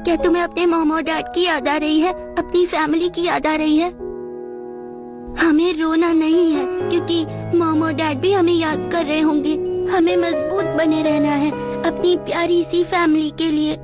क्या तुम्हें अपने मॉम और डैड की याद आ रही है? अपनी फैमिली की याद आ रही है? हमें रोना नहीं है, क्योंकि मॉम और डैड भी हमें याद कर रहे होंगे। हमें मजबूत बने रहना है अपनी प्यारी सी फैमिली के लिए।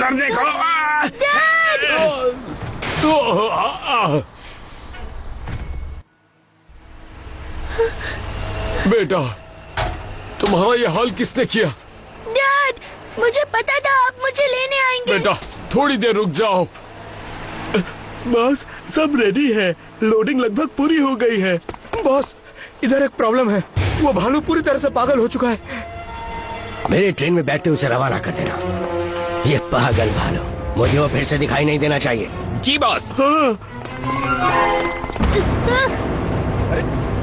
उधर देखो। बेटा, तुम्हारा ये हाल किसने किया? डैड, मुझे पता था आप मुझे लेने आएंगे। बेटा, थोड़ी देर रुक जाओ। बॉस, सब रेडी है। लोडिंग लगभग पूरी हो गई है। बॉस, इधर एक प्रॉब्लम है। वो भालू पूरी तरह से पागल हो चुका है। मेरे ट्रेन में बैठते उसे रवाना कर देना। ये पागल भालू, मुझे वो फिर से दिखाई नहीं देना चाहिए। जी बॉस। हाँ।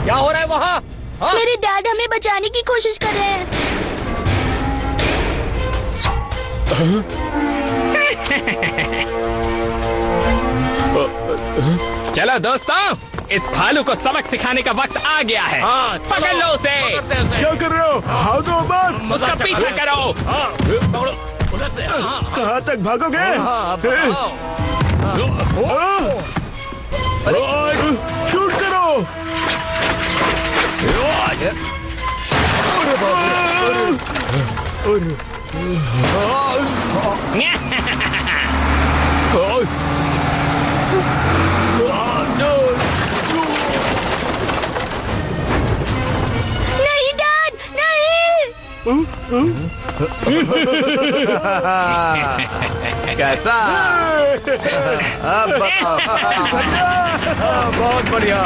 क्या हो रहा है वहाँ? हाँ? मेरे डैड हमें बचाने की कोशिश कर रहे हैं। चलो दोस्तों, इस भालू को सबक सिखाने का वक्त आ गया है। हाँ, पकड़ लो उसे। क्या कर रहे हो? भागो मत। उसका पीछा करो। उधर से। कहाँ तक भागोगे? शूट करो। नहीं डैड, नहीं। कैसा? अब बताओ। बहुत बढ़िया।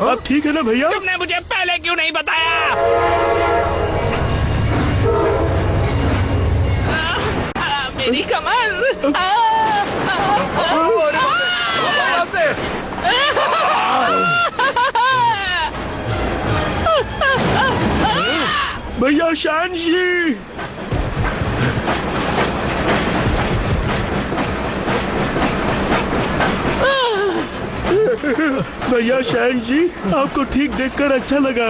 अब ठीक है ना भैया? तुमने मुझे पहले क्यों नहीं बताया? मेरी कमर। भैया शान जी। भैया शान जी, आपको ठीक देखकर अच्छा लगा।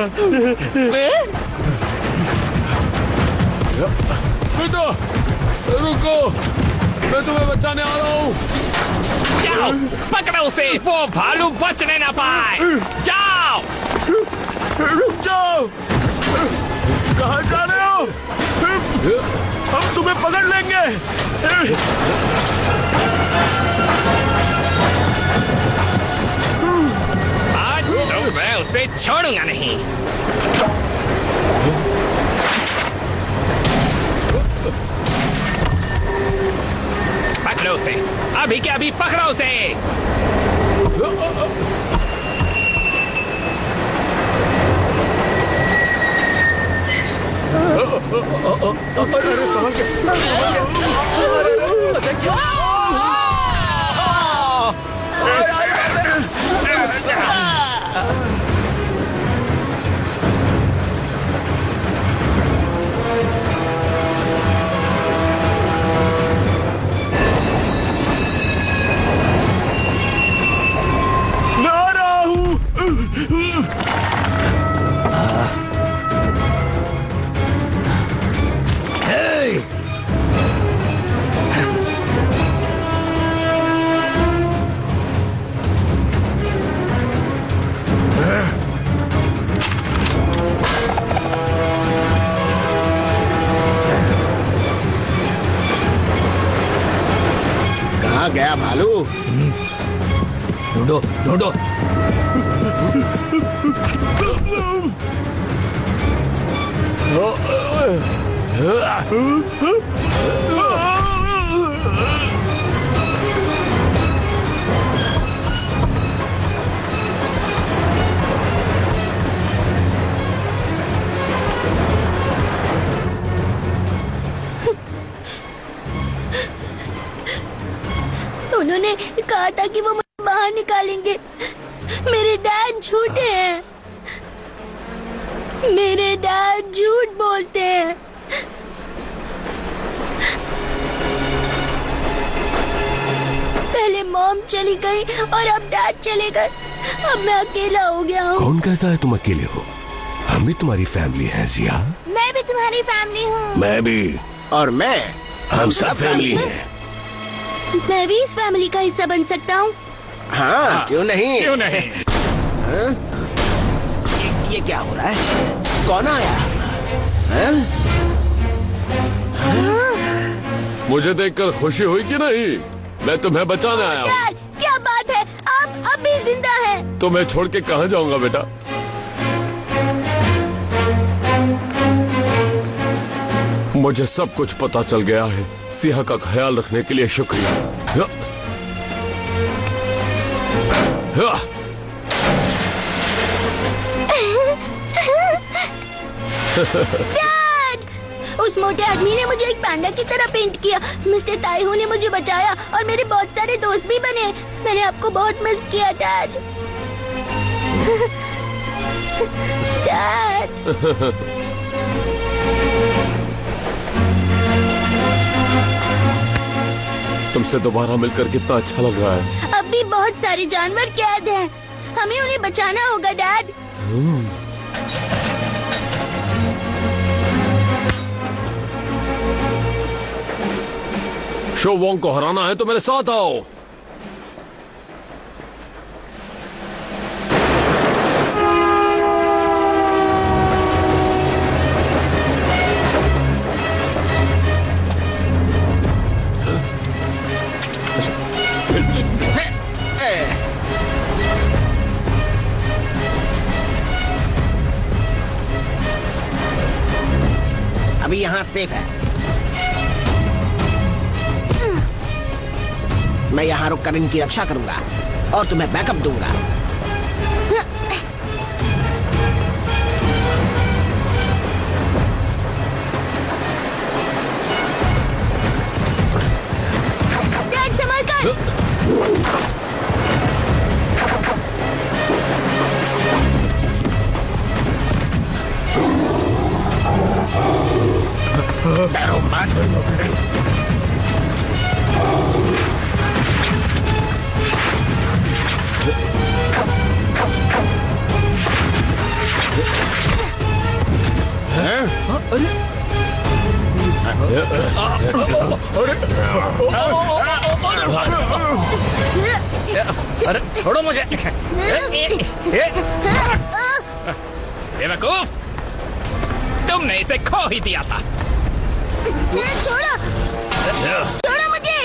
बेटा रुको, मैं तुम्हें बचाने आ रहा हूँ। जाओ, पकड़ो उसे, वो भालू बचने ना पाए। जाओ। रुक जाओ। कहाँ जा रहे हो? हम तुम्हें पकड़ लेंगे। आज तो मैं उसे छोड़ूंगा नहीं। पकड़ो उसे, अभी के अभी पकड़ो उसे। मैं आ रहा हूँ। कहाँ गया भालू? ढूंढो ढूंढो। उन्होंने कहा था कि वो मुझे बाहर निकालेंगे। मेरे डैड झूठे हैं। मेरे डैड झूठ बोलते हैं। पहले मॉम चली गई और अब डैड चले गए। अब मैं अकेला हो गया हूँ। कौन कहता है तुम अकेले हो? हम भी तुम्हारी फैमिली है जिया। मैं भी तुम्हारी फैमिली हूँ। मैं भी। और मैं। हम सब फैमिली हैं। मैं भी इस फैमिली का हिस्सा बन सकता हूँ। हाँ, क्यों नहीं? क्यों नहीं? ये क्या हो रहा है? कौन आया? मुझे देखकर खुशी हुई कि नहीं? मैं तुम्हें बचाने आया हूँ। डैड, क्या बात है? आप अब भी जिंदा हैं। तो मैं छोड़ के कहाँ जाऊंगा बेटा? मुझे सब कुछ पता चल गया है। सिया का ख्याल रखने के लिए शुक्रिया। डैड! उस मोटे आदमी ने मुझे एक पैंडा की तरह पेंट किया। मिस्टर ताइहो ने मुझे बचाया और मेरे बहुत सारे दोस्त भी बने। मैंने आपको बहुत मिस किया डैड। डैड। तुमसे दोबारा मिलकर कितना अच्छा लग रहा है। अब भी बहुत सारे जानवर कैद हैं। हमें उन्हें बचाना होगा डैड। शो वोंग को हराना है तो मेरे साथ आओ। अभी यहाँ सेफ है। मैं यहाँ रुककर इनकी रक्षा करूंगा और तुम्हें बैकअप दूंगा। डैड संभल कर। डरो मत। अरे छोड़ो मुझे। बेवकूफ, तुमने इसे खो ही दिया था। छोड़ो, छोड़ो मुझे।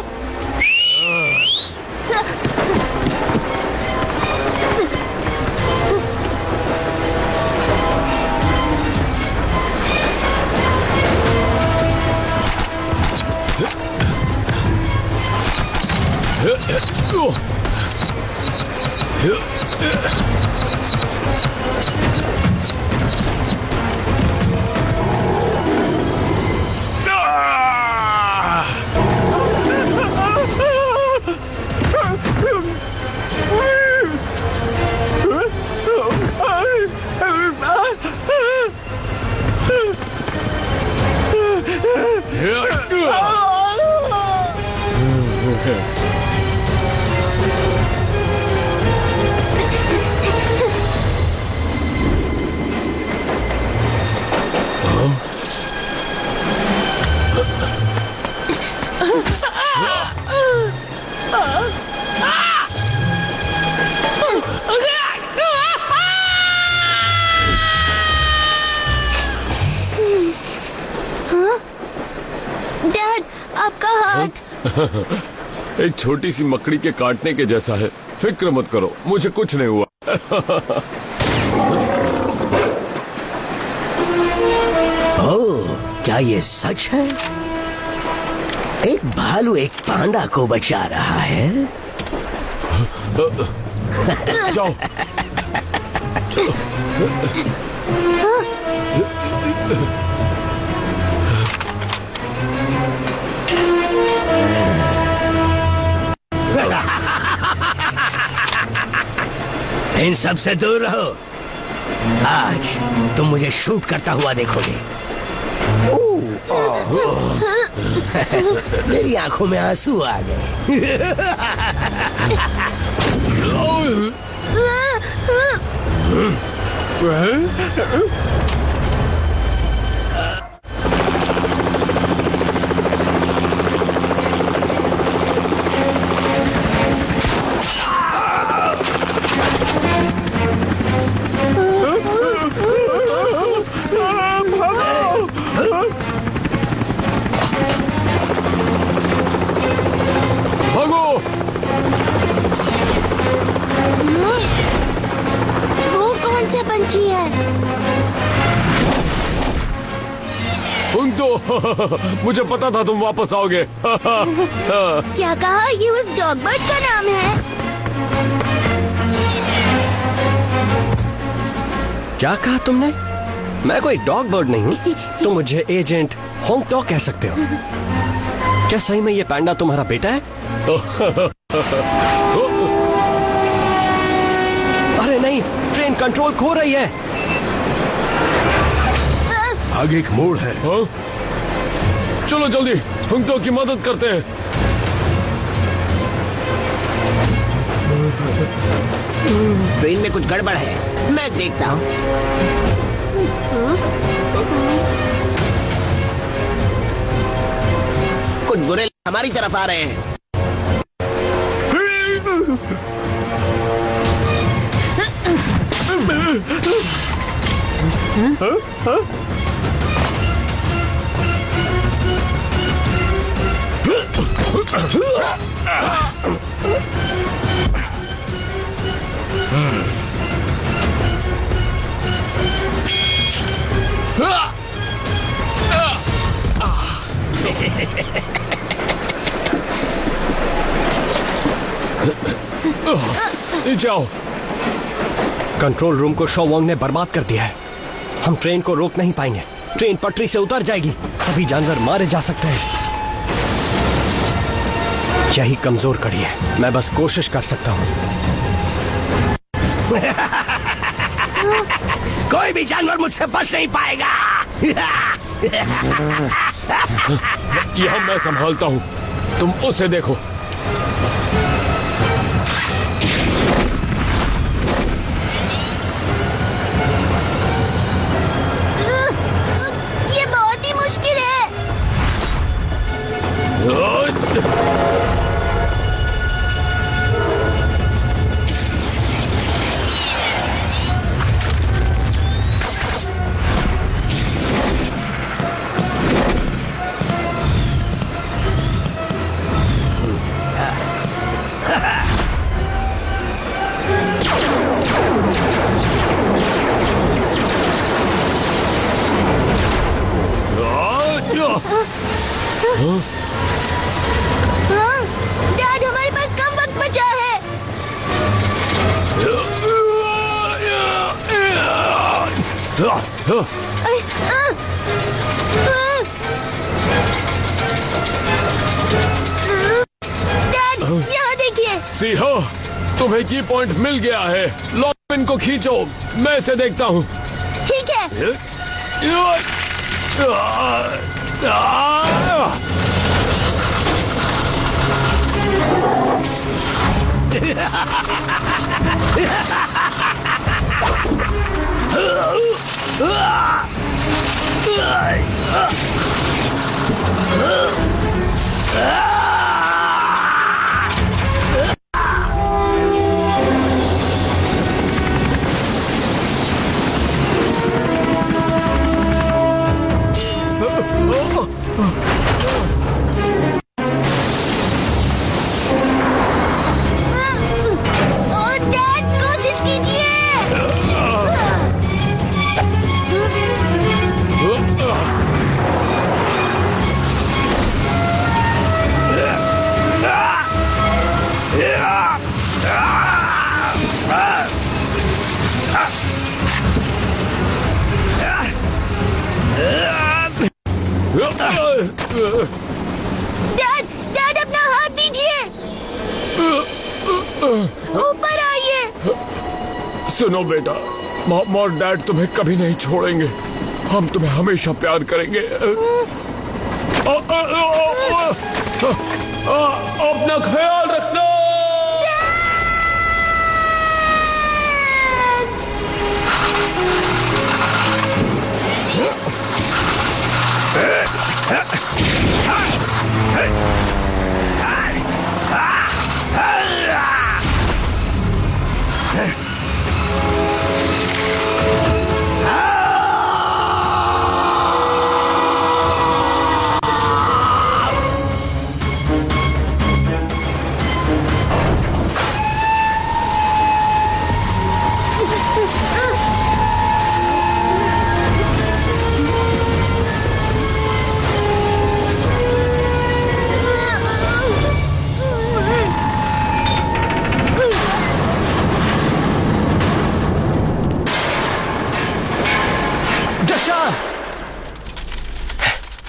डैड, आपका हाथ। एक छोटी सी मकड़ी के काटने के जैसा है। फिक्र मत करो, मुझे कुछ नहीं हुआ। ओह, क्या ये सच है? एक भालू एक पांडा को बचा रहा है। जाओ। इन सब से दूर रहो। आज तुम मुझे शूट करता हुआ देखोगे। मेरी आंखों में आंसू आ गए। पंछी है। मुझे पता था तुम वापस आओगे। क्या कहा? ये उस डॉग बर्ड का नाम है? क्या कहा तुमने? मैं कोई डॉग बर्ड नहीं हूँ। तुम मुझे एजेंट होंग टॉक कह सकते हो। क्या सही में ये पैंडा तुम्हारा बेटा है? अरे नहीं, ट्रेन कंट्रोल खो रही है। आगे एक मोड़ है। चलो जल्दी, होंग टॉक की मदद करते हैं। ट्रेन में कुछ गड़बड़ है, मैं देखता हूँ। कुछ बुरे हमारी तरफ आ रहे हैं। नीचे आओ। कंट्रोल रूम को शोवोंग ने बर्बाद कर दिया है। हम ट्रेन को रोक नहीं पाएंगे। ट्रेन पटरी से उतर जाएगी। सभी जानवर मारे जा सकते हैं। यही कमजोर कड़ी है। मैं बस कोशिश कर सकता हूँ। कोई भी जानवर मुझसे बच नहीं पाएगा। यह मैं संभालता हूँ, तुम उसे देखो। ये बहुत ही मुश्किल है। डैड, हमारे पास कम वक्त बचा है। डैड, यहाँ देखिए। सिंहो, तुम्हें की पॉइंट मिल गया है। लॉकपिन को खींचो, मैं इसे देखता हूँ। ठीक है। डैड, कोशिश कीजिए। डैड, डैड, अपना हाथ दीजिए। ऊपर आइए। सुनो बेटा, मॉम और डैड तुम्हें कभी नहीं छोड़ेंगे। हम तुम्हें हमेशा प्यार करेंगे। अपना ख्याल रखना।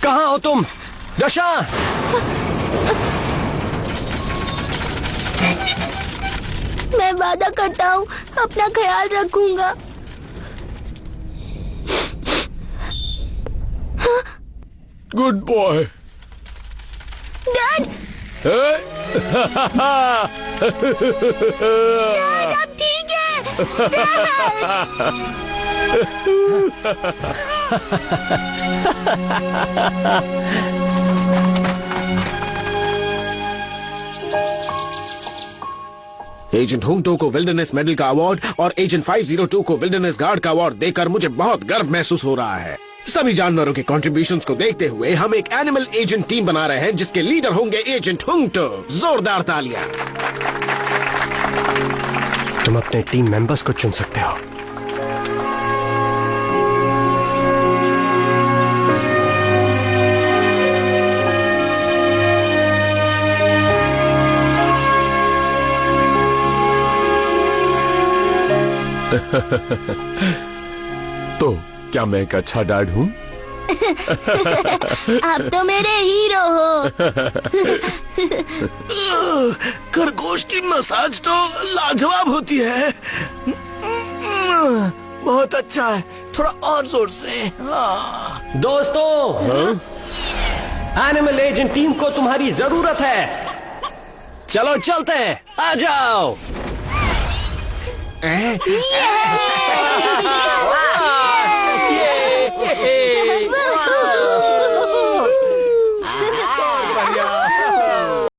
कहाँ हो तुम? दशा! मैं वादा करता हूँ अपना ख्याल रखूंगा। Good boy. डैड! डैड, अब ठीक है। डैड! एजेंट हुंगटो को विल्डरनेस मेडल का अवार्ड और एजेंट 502 को विल्डरनेस गार्ड का अवार्ड देकर मुझे बहुत गर्व महसूस हो रहा है। सभी जानवरों के कॉन्ट्रीब्यूशंस को देखते हुए हम एक एनिमल एजेंट टीम बना रहे हैं जिसके लीडर होंगे एजेंट हुंगटो। जोरदार तालियां। तुम अपने टीम मेंबर्स को चुन सकते हो। तो क्या मैं एक अच्छा डैड हूँ? आप तो मेरे हीरो हो। खरगोश की मसाज तो लाजवाब होती है। बहुत अच्छा है, थोड़ा और जोर से। दोस्तों, एनिमल एजेंट टीम को तुम्हारी जरूरत है। चलो चलते हैं, आ जाओ। ये!